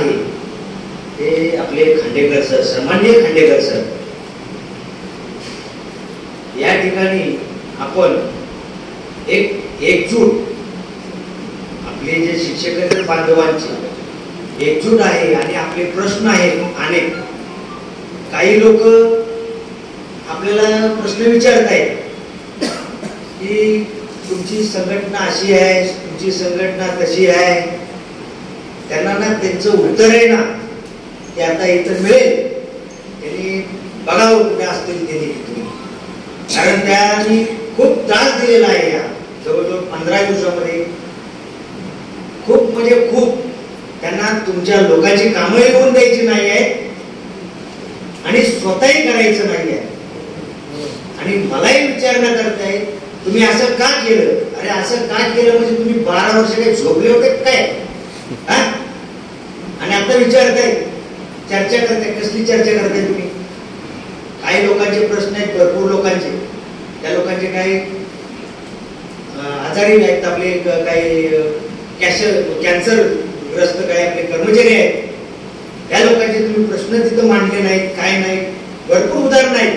आहे ते आपले खांडेकर सर, सन्माननीय खांडेकर सर, या ठिकाणी आपण एकजूट आपले जे शिक्षक बांधवांची एकजूट आहे आणि आपले प्रश्न आहेत अनेक. काही लोक आपल्याला प्रश्न विचारतायत की तुमची संघटना अशी आहे, तुमची संघटना तशी आहे. त्यांना ना त्यांचं उत्तर आहे ना ते आता इथं मिळेल, त्यांनी बघावं कुठे असतील त्यांनी, कारण त्यांनी खूप त्रास दिलेला आहे. या जवळजवळ 15 दिवसामध्ये खूप म्हणजे खूप त्यांना तुमच्या लोकांची कामं येऊन द्यायची नाही आहेत आणि स्वतःही करायचं नाही आहे. आणि मलाही विचारणा करताय तुम्ही असं का केलं. अरे असं का केलं म्हणजे तुम्ही 12 वर्ष काही झोपले होते काय? आणि आता विचारताय, चर्चा करताय. कसली चर्चा करताय तुम्ही? काही लोकांचे प्रश्न आहेत, भरपूर लोकांचे. त्या लोकांचे काही आजारी आहेत, आपले काही कॅन्सर ग्रस्त काही आपले कर्मचारी आहेत, त्या लोकांचे तुम्ही प्रश्न तिथं मांडले नाहीत, काय नाहीत. भरपूर उदाहरण आहेत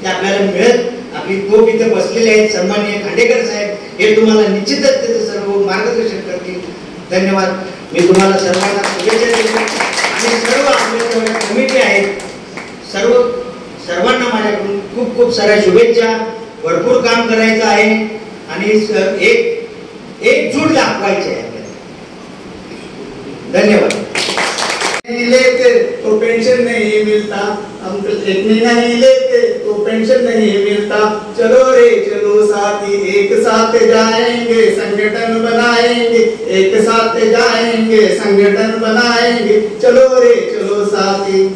ते आपल्याला मिळत. आपली तोप इथे बसलेले आहेत सन्माननीय खांडेकर साहेब, हे तुम्हाला निश्चितच त्याचं सर्व मार्गदर्शन करतील. धन्यवाद. मी तुम्हाला सर्वांना शुभेच्छा देतो आणि सर्व आपल्या कमिटी आहेत सर्वांना माझ्याकडून खूप खूप साऱ्या शुभेच्छा. भरपूर काम करायचं आहे आणि एकजूट दाखवायची आहे. धन्यवाद. लेते तो पेंशन नहीं मिलता, हम एक महीना नहीं लेते तो पेंशन नहीं मिलता. चलो रे चलो साथी, एक साथ जाएंगे संगठन बनाएंगे, एक साथ जाएंगे संगठन बनाएंगे. चलो रे चलो साथी.